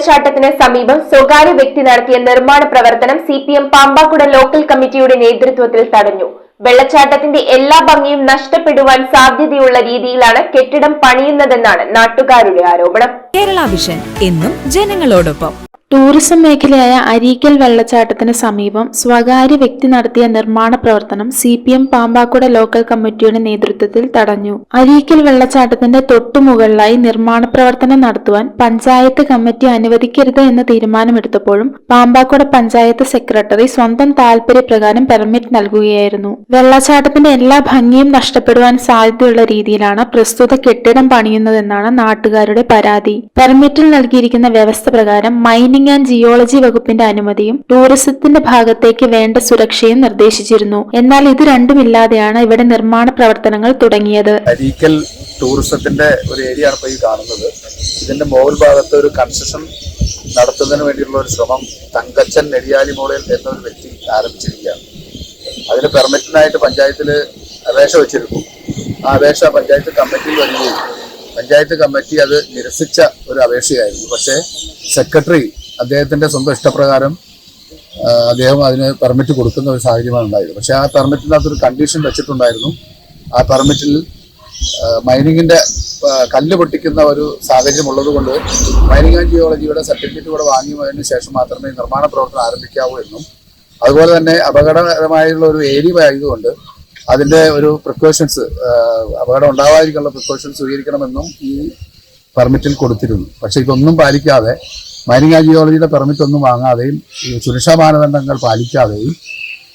വെള്ളച്ചാട്ടത്തിന് സമീപം സ്വകാര്യ വ്യക്തി നടത്തിയ നിർമ്മാണ പ്രവർത്തനം CPM പാമ്പാക്കുട ലോക്കൽ കമ്മിറ്റിയുടെ നേതൃത്വത്തിൽ തടഞ്ഞു. വെള്ളച്ചാട്ടത്തിന്റെ എല്ലാ ഭംഗിയും നഷ്ടപ്പെടുവാൻ സാധ്യതയുള്ള രീതിയിലാണ് കെട്ടിടം പണിയുന്നതെന്നാണ് നാട്ടുകാരുടെ ആരോപണം. കേരള വിഷൻ എന്നും ജനങ്ങളോടൊപ്പം. ടൂറിസം മേഖലയായ അരീക്കൽ വെള്ളച്ചാട്ടത്തിന് സമീപം സ്വകാര്യ വ്യക്തി നടത്തിയ നിർമ്മാണ പ്രവർത്തനം CPM പാമ്പാക്കുട ലോക്കൽ കമ്മിറ്റിയുടെ നേതൃത്വത്തിൽ തടഞ്ഞു. അരീക്കൽ വെള്ളച്ചാട്ടത്തിന്റെ തൊട്ടുമുകളിലായി നിർമ്മാണ പ്രവർത്തനം നടത്തുവാൻ പഞ്ചായത്ത് കമ്മിറ്റി അനുവദിക്കരുത് എന്ന് തീരുമാനമെടുത്തപ്പോഴും പാമ്പാക്കുട പഞ്ചായത്ത് സെക്രട്ടറി സ്വന്തം താൽപര്യപ്രകാരം പെർമിറ്റ് നൽകുകയായിരുന്നു. വെള്ളച്ചാട്ടത്തിന്റെ എല്ലാ ഭംഗിയും നഷ്ടപ്പെടുവാൻ സാധ്യതയുള്ള രീതിയിലാണ് പ്രസ്തുത കെട്ടിടം പണിയുന്നതെന്നാണ് നാട്ടുകാരുടെ പരാതി. പെർമിറ്റിൽ നൽകിയിരിക്കുന്ന വ്യവസ്ഥ പ്രകാരം മൈനിങ് ആൻഡ് ജിയോളജി വകുപ്പിന്റെ അനുമതിയും ടൂറിസത്തിന്റെ ഭാഗത്തേക്ക് വേണ്ട സുരക്ഷയും നിർദ്ദേശിച്ചിരുന്നു. എന്നാൽ ഇത് രണ്ടുമില്ലാതെയാണ് ഇവിടെ നിർമ്മാണ പ്രവർത്തനങ്ങൾ തുടങ്ങിയത്. അരീക്കൽ ടൂറിസത്തിന്റെ ഒരു ഏരിയ ആണ് ഈ കാണുന്നത്. ഇതിന്റെ മുകൾ ഭാഗത്ത് ഒരു കൺസ്ട്രക്ഷൻ നടത്തുന്നതിന് വേണ്ടിയുള്ള ഒരു ശ്രമം തങ്കച്ചൻ നെടിയാലിമോളിൽ എന്നൊരു വ്യക്തി ആരംഭിച്ചിരിക്കുകയാണ്. അതിന് പെർമിറ്റിനായിട്ട് പഞ്ചായത്തിൽ അപേക്ഷ വെച്ചിരുന്നു. ആ അപേക്ഷ പഞ്ചായത്ത് കമ്മിറ്റിയിൽ വരികയും പഞ്ചായത്ത് കമ്മിറ്റി അത് നിരസിച്ച ഒരു അപേക്ഷയായിരുന്നു. പക്ഷേ സെക്രട്ടറി അദ്ദേഹത്തിന്റെ സ്വന്തം ഇഷ്ടപ്രകാരം അദ്ദേഹം അതിന് പെർമിറ്റ് കൊടുക്കുന്ന ഒരു സാഹചര്യമാണ് ഉണ്ടായത്. പക്ഷേ ആ പെർമിറ്റിനകത്തൊരു കണ്ടീഷൻ വെച്ചിട്ടുണ്ടായിരുന്നു. ആ പെർമിറ്റിൽ മൈനിങ്ങിന്റെ കല്ല് പൊട്ടിക്കുന്ന ഒരു സാഹചര്യം ഉള്ളതുകൊണ്ട് മൈനിങ് ആൻഡ് ജിയോളജിയുടെ സർട്ടിഫിക്കറ്റ് കൂടെ വാങ്ങിയതിനു ശേഷം മാത്രമേ നിർമ്മാണ പ്രവർത്തനം ആരംഭിക്കാവൂ എന്നും, അതുപോലെ തന്നെ അപകടകരമായുള്ള ഒരു ഏരിയ ആയതുകൊണ്ട് അതിന്റെ ഒരു പ്രിക്കോഷൻസ്, അപകടം ഉണ്ടാവാതിരിക്കാനുള്ള പ്രിക്കോഷൻസ് സ്വീകരിക്കണമെന്നും ഈ പെർമിറ്റിൽ കൊടുത്തിരുന്നു. പക്ഷെ ഇതൊന്നും പാലിക്കാതെ മൈനിങ് ആൻഡ് ജിയോളജിയുടെ പെർമിറ്റ് ഒന്നും വാങ്ങാതെയും സുരക്ഷാ മാനദണ്ഡങ്ങൾ പാലിക്കാതെയും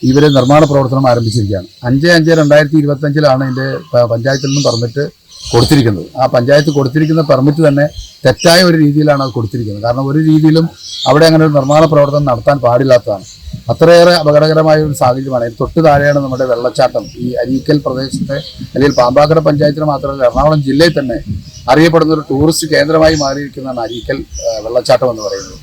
ഇവര് നിർമ്മാണ പ്രവർത്തനം ആരംഭിച്ചിരിക്കുകയാണ്. 5/5/2025 ഇതിന്റെ പഞ്ചായത്തിൽ നിന്നും പെർമിറ്റ് കൊടുത്തിരിക്കുന്നത്. ആ പഞ്ചായത്ത് കൊടുത്തിരിക്കുന്ന പെർമിറ്റ് തന്നെ തെറ്റായ ഒരു രീതിയിലാണ് അത് കൊടുത്തിരിക്കുന്നത്. കാരണം ഒരു രീതിയിലും അവിടെ അങ്ങനെ ഒരു നിർമ്മാണ പ്രവർത്തനം നടത്താൻ പാടില്ലാത്തതാണ്. അത്രയേറെ അപകടകരമായ ഒരു സാഹചര്യമാണ്. തൊട്ട് താഴെയാണ് നമ്മുടെ വെള്ളച്ചാട്ടം. ഈ അരീക്കൽ പ്രദേശത്തെ അല്ലെങ്കിൽ പാമ്പാക്കുട പഞ്ചായത്തിന് മാത്രമല്ല എറണാകുളം ജില്ലയിൽ തന്നെ അറിയപ്പെടുന്ന ഒരു ടൂറിസ്റ്റ് കേന്ദ്രമായി മാറിയിരിക്കുന്നതാണ് അരീക്കൽ വെള്ളച്ചാട്ടം എന്ന് പറയുന്നത്.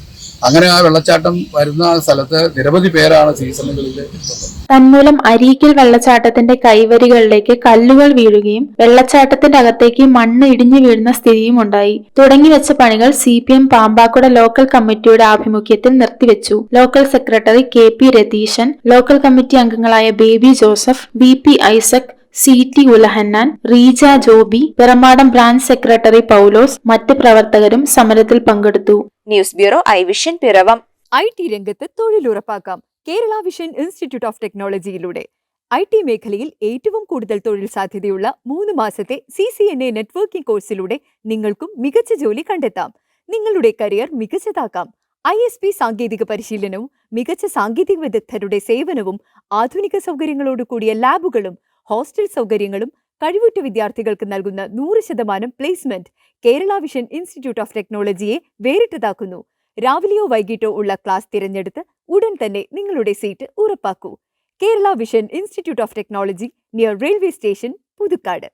അങ്ങനെ ആ വെള്ളച്ചാട്ടം വരുന്ന സ്ഥലത്ത് നിരവധി പേരാണ് സീസണുകളിൽ എത്തുന്നത്. തന്മൂലം അരീക്കൽ വെള്ളച്ചാട്ടത്തിന്റെ കൈവരികളിലേക്ക് കല്ലുകൾ വീഴുകയും വെള്ളച്ചാട്ടത്തിന്റെ അകത്തേക്ക് മണ്ണ് ഇടിഞ്ഞു വീഴുന്ന സ്ഥിതിയും ഉണ്ടായി. തുടങ്ങിവെച്ച പണികൾ CPM പാമ്പാക്കുട ലോക്കൽ കമ്മിറ്റിയുടെ ആഭിമുഖ്യത്തിൽ നിർത്തിവെച്ചു. Local secretary KP Ratheeshan, local committee അംഗങ്ങളായ Baby Joseph, VP Isaac, CT Ulahannan, Reeja Joby, Piramadam branch secretary Paulose, മറ്റ് പ്രവർത്തകരും സമരത്തിൽ പങ്കെടുത്തു. ന്യൂസ് ബ്യൂറോ ഐവിഷൻ പിറവം. IT രംഗത്ത് തൊഴിലുറപ്പാക്കാം കേരള വിഷൻ ഇൻസ്റ്റിറ്റ്യൂട്ട് ഓഫ് ടെക്നോളജിയിലൂടെ. IT മേഖലയിൽ ഏറ്റവും കൂടുതൽ തൊഴിൽ സാധ്യതയുള്ള 3 മാസത്തെ CCNA നെറ്റ്വർക്കിംഗ് കോഴ്സിലൂടെ നിങ്ങൾക്കും മികച്ച ജോലി കണ്ടെത്താം. നിങ്ങളുടെ കരിയർ മികച്ചതാക്കാം. ISP സാങ്കേതിക പരിശീലനവും മികച്ച സാങ്കേതിക വിദഗ്ധരുടെ സേവനവും ആധുനിക സൗകര്യങ്ങളോട് കൂടിയ ലാബുകളും ഹോസ്റ്റൽ സൗകര്യങ്ങളും കഴിവുറ്റ വിദ്യാർത്ഥികൾക്ക് നൽകുന്ന 100% placement Kerala vision institute of ടെക്നോളജിയെ വേറിട്ടതാക്കുന്നു. രാവിലെയോ വൈകിട്ടോ ഉള്ള ക്ലാസ് തിരഞ്ഞെടുത്ത് ഉടൻ തന്നെ നിങ്ങളുടെ സീറ്റ് ഉറപ്പാക്കൂ. Kerala vision institute of technology, near railway station, Puthukkad.